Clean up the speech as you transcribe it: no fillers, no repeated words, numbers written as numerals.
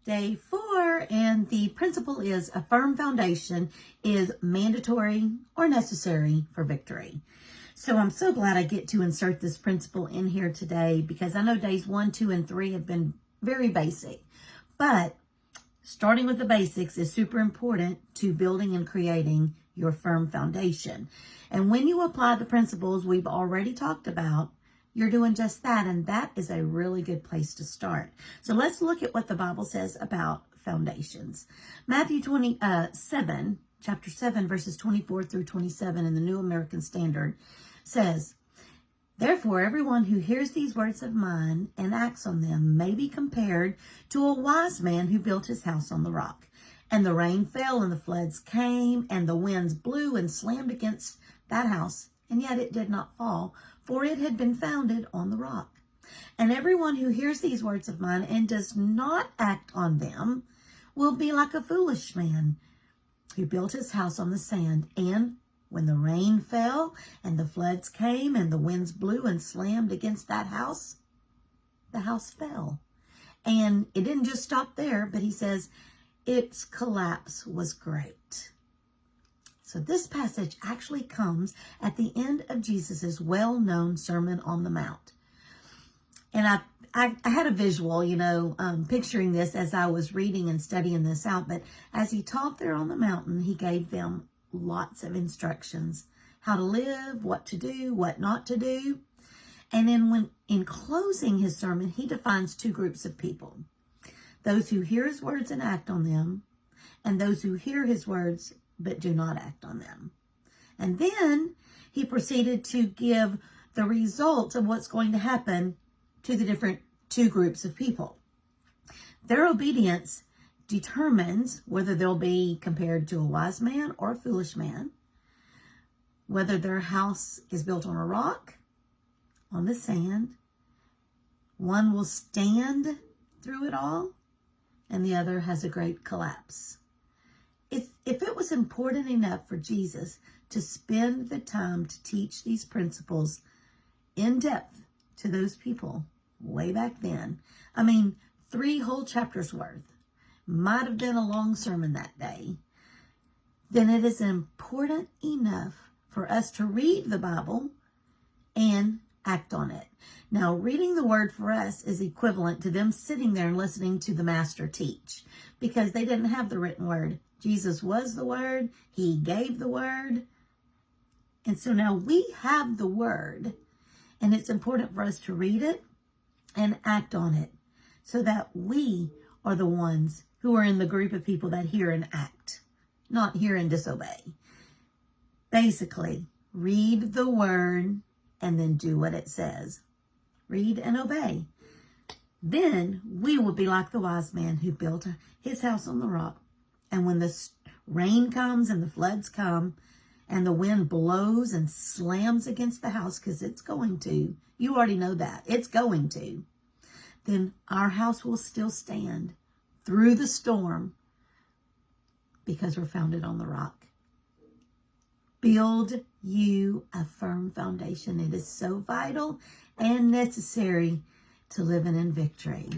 Day 4, and the principle is a firm foundation is mandatory or necessary for victory. So I'm so glad I get to insert this principle in here today, because I know days 1, 2, and 3 have been very basic. But starting with the basics is super important to building and creating your firm foundation. And when you apply the principles we've already talked about, you're doing just that, and that is a really good place to start. So let's look at what the Bible says about foundations. Matthew 27, chapter 7, verses 24 through 27 in the New American Standard says, "Therefore, everyone who hears these words of mine and acts on them may be compared to a wise man who built his house on the rock. And the rain fell, and the floods came, and the winds blew and slammed against that house, and yet it did not fall, for it had been founded on the rock. And everyone who hears these words of mine and does not act on them will be like a foolish man who built his house on the sand. And when the rain fell and the floods came and the winds blew and slammed against that house, the house fell." And it didn't just stop there, but he says its collapse was great. So this passage actually comes at the end of Jesus's well-known Sermon on the Mount. And I had a visual, picturing this as I was reading and studying this out. But as he taught there on the mountain, he gave them lots of instructions, how to live, what to do, what not to do. And then in closing his sermon, he defines two groups of people: those who hear his words and act on them, and those who hear his words but do not act on them. And then he proceeded to give the results of what's going to happen to the different two groups of people. Their obedience determines whether they'll be compared to a wise man or a foolish man, whether their house is built on a rock, on the sand. One will stand through it all, and the other has a great collapse. If it was important enough for Jesus to spend the time to teach these principles in depth to those people way back then, 3 whole chapters worth, might have been a long sermon that day, then it is important enough for us to read the Bible and act on it. Now, reading the word for us is equivalent to them sitting there and listening to the master teach, because they didn't have the written word. Jesus was the word. He gave the word. And so now we have the word, and it's important for us to read it and act on it, so that we are the ones who are in the group of people that hear and act, not hear and disobey. Basically, read the word and then do what it says. Read and obey. Then we will be like the wise man who built his house on the rock. And when the rain comes and the floods come and the wind blows and slams against the house, because it's going to, you already know that, it's going to, then our house will still stand through the storm, because we're founded on the rock. Build you a firm foundation. It is so vital and necessary to living in victory.